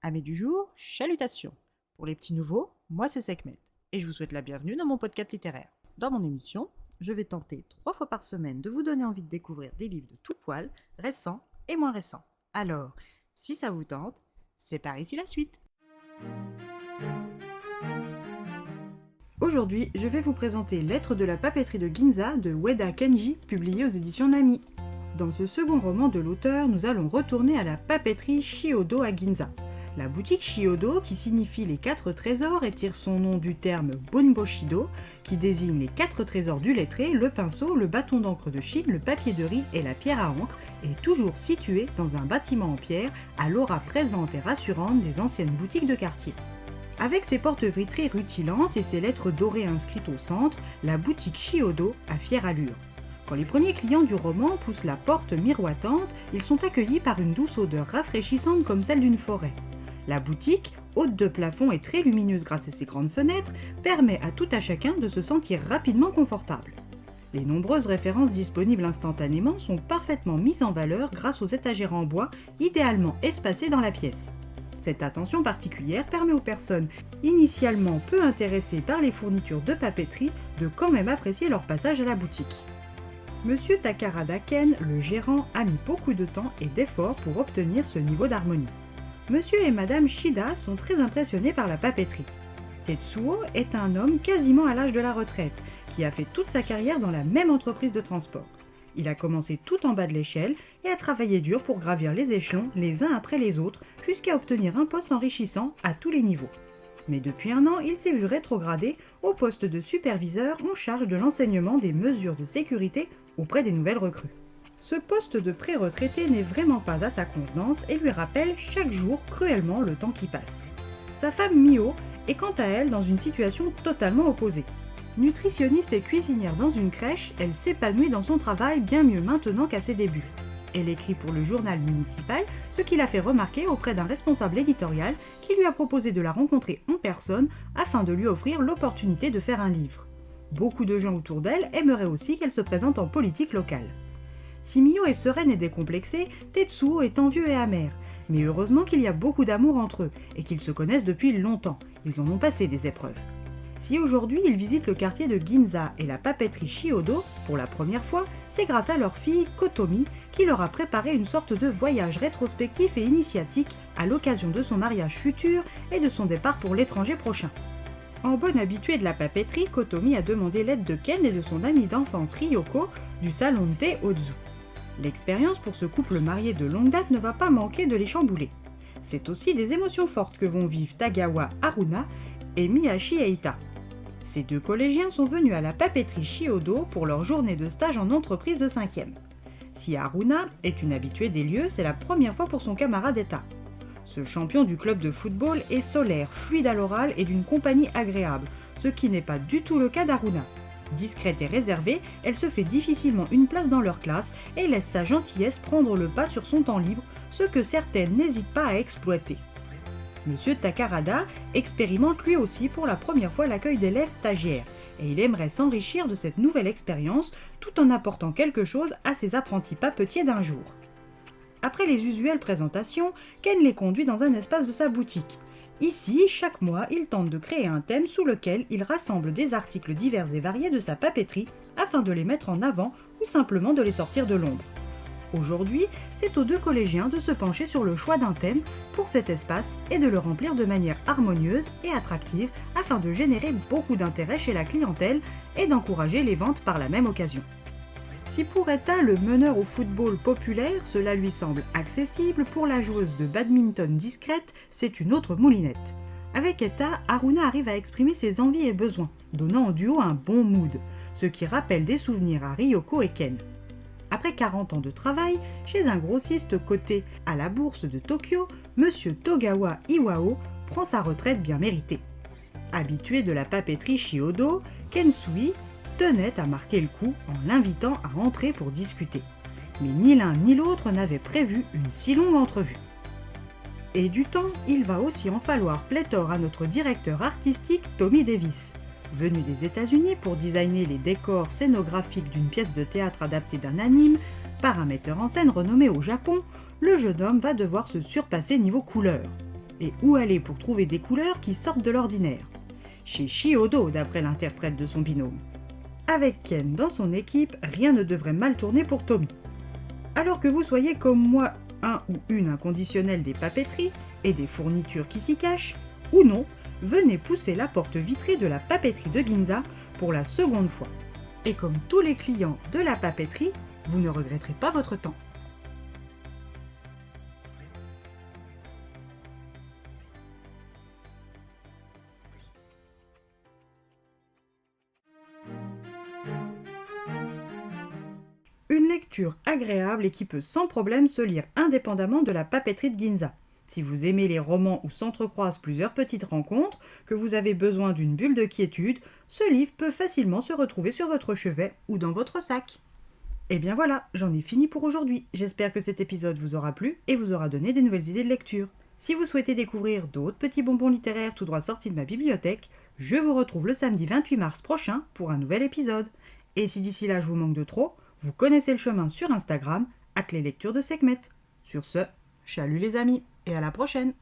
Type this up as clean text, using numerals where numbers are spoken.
Amis du jour, chalutations. Pour les petits nouveaux, moi c'est Sekhmet, et je vous souhaite la bienvenue dans mon podcast littéraire. Dans mon émission, je vais tenter 3 fois par semaine de vous donner envie de découvrir des livres de tout poil, récents et moins récents. Alors, si ça vous tente, c'est par ici la suite. Aujourd'hui, je vais vous présenter Lettres de la papeterie de Ginza de Ueda Kenji, publié aux éditions Nami. Dans ce second roman de l'auteur, nous allons retourner à la papeterie Shiodo à Ginza. La boutique Shiodo, qui signifie les 4 trésors et tire son nom du terme Bunboshido, qui désigne les 4 trésors du lettré, le pinceau, le bâton d'encre de Chine, le papier de riz et la pierre à encre, est toujours située dans un bâtiment en pierre à l'aura présente et rassurante des anciennes boutiques de quartier. Avec ses portes vitrées rutilantes et ses lettres dorées inscrites au centre, la boutique Shiodo a fière allure. Quand les premiers clients du roman poussent la porte miroitante, ils sont accueillis par une douce odeur rafraîchissante comme celle d'une forêt. La boutique, haute de plafond et très lumineuse grâce à ses grandes fenêtres, permet à tout à chacun de se sentir rapidement confortable. Les nombreuses références disponibles instantanément sont parfaitement mises en valeur grâce aux étagères en bois idéalement espacées dans la pièce. Cette attention particulière permet aux personnes initialement peu intéressées par les fournitures de papeterie de quand même apprécier leur passage à la boutique. Monsieur Takarada Ken, le gérant, a mis beaucoup de temps et d'efforts pour obtenir ce niveau d'harmonie. Monsieur et Madame Shida sont très impressionnés par la papeterie. Tetsuo est un homme quasiment à l'âge de la retraite, qui a fait toute sa carrière dans la même entreprise de transport. Il a commencé tout en bas de l'échelle et a travaillé dur pour gravir les échelons les uns après les autres jusqu'à obtenir un poste enrichissant à tous les niveaux. Mais depuis 1 an, il s'est vu rétrogradé au poste de superviseur en charge de l'enseignement des mesures de sécurité auprès des nouvelles recrues. Ce poste de pré-retraité n'est vraiment pas à sa convenance et lui rappelle chaque jour cruellement le temps qui passe. Sa femme Mio est quant à elle dans une situation totalement opposée. Nutritionniste et cuisinière dans une crèche, elle s'épanouit dans son travail bien mieux maintenant qu'à ses débuts. Elle écrit pour le journal municipal, ce qui l'a fait remarquer auprès d'un responsable éditorial qui lui a proposé de la rencontrer en personne afin de lui offrir l'opportunité de faire un livre. Beaucoup de gens autour d'elle aimeraient aussi qu'elle se présente en politique locale. Si Mio est sereine et décomplexée, Tetsuo est envieux et amer. Mais heureusement qu'il y a beaucoup d'amour entre eux et qu'ils se connaissent depuis longtemps. Ils en ont passé des épreuves. Si aujourd'hui ils visitent le quartier de Ginza et la papeterie Shiodo pour la première fois, c'est grâce à leur fille Kotomi qui leur a préparé une sorte de voyage rétrospectif et initiatique à l'occasion de son mariage futur et de son départ pour l'étranger prochain. En bonne habituée de la papeterie, Kotomi a demandé l'aide de Ken et de son amie d'enfance Ryoko du salon de thé Ozu. L'expérience pour ce couple marié de longue date ne va pas manquer de les chambouler. C'est aussi des émotions fortes que vont vivre Tagawa Haruna et Miyashi Eita. Ces 2 collégiens sont venus à la papeterie Shiodo pour leur journée de stage en entreprise de 5e. Si Haruna est une habituée des lieux, c'est la première fois pour son camarade Eita. Ce champion du club de football est solaire, fluide à l'oral et d'une compagnie agréable, ce qui n'est pas du tout le cas d'Haruna. Discrète et réservée, elle se fait difficilement une place dans leur classe et laisse sa gentillesse prendre le pas sur son temps libre, ce que certaines n'hésitent pas à exploiter. Monsieur Takarada expérimente lui aussi pour la première fois l'accueil d'élèves stagiaires et il aimerait s'enrichir de cette nouvelle expérience tout en apportant quelque chose à ses apprentis papetiers d'un jour. Après les usuelles présentations, Ken les conduit dans un espace de sa boutique. Ici, chaque mois, il tente de créer un thème sous lequel il rassemble des articles divers et variés de sa papeterie afin de les mettre en avant ou simplement de les sortir de l'ombre. Aujourd'hui, c'est aux 2 collégiens de se pencher sur le choix d'un thème pour cet espace et de le remplir de manière harmonieuse et attractive afin de générer beaucoup d'intérêt chez la clientèle et d'encourager les ventes par la même occasion. Si pour Eita, le meneur au football populaire, cela lui semble accessible, pour la joueuse de badminton discrète, c'est une autre moulinette. Avec Eita, Haruna arrive à exprimer ses envies et besoins, donnant en duo un bon mood, ce qui rappelle des souvenirs à Ryoko et Ken. Après 40 ans de travail, chez un grossiste coté à la bourse de Tokyo, Monsieur Togawa Iwao prend sa retraite bien méritée. Habitué de la papeterie Shiodo, Kensui tenait à marquer le coup en l'invitant à entrer pour discuter. Mais ni l'un ni l'autre n'avaient prévu une si longue entrevue. Et du temps, il va aussi en falloir pléthore à notre directeur artistique Tommy Davis. Venu des États-Unis pour designer les décors scénographiques d'une pièce de théâtre adaptée d'un anime, par un metteur en scène renommé au Japon, le jeune homme va devoir se surpasser niveau couleur. Et où aller pour trouver des couleurs qui sortent de l'ordinaire? Chez Chiodo, d'après l'interprète de son binôme. Avec Ken dans son équipe, rien ne devrait mal tourner pour Tommy. Alors que vous soyez comme moi un ou une inconditionnelle des papeteries et des fournitures qui s'y cachent, ou non, venez pousser la porte vitrée de la papeterie de Ginza pour la seconde fois. Et comme tous les clients de la papeterie, vous ne regretterez pas votre temps. Une lecture agréable et qui peut sans problème se lire indépendamment de la papeterie de Ginza. Si vous aimez les romans où s'entrecroisent plusieurs petites rencontres, que vous avez besoin d'une bulle de quiétude, ce livre peut facilement se retrouver sur votre chevet ou dans votre sac. Et bien voilà, j'en ai fini pour aujourd'hui. J'espère que cet épisode vous aura plu et vous aura donné des nouvelles idées de lecture. Si vous souhaitez découvrir d'autres petits bonbons littéraires tout droit sortis de ma bibliothèque, je vous retrouve le samedi 28 mars prochain pour un nouvel épisode. Et si d'ici là je vous manque de trop, vous connaissez le chemin sur Instagram, @leslectures de Sekhmet. Sur ce, chalut les amis, et à la prochaine!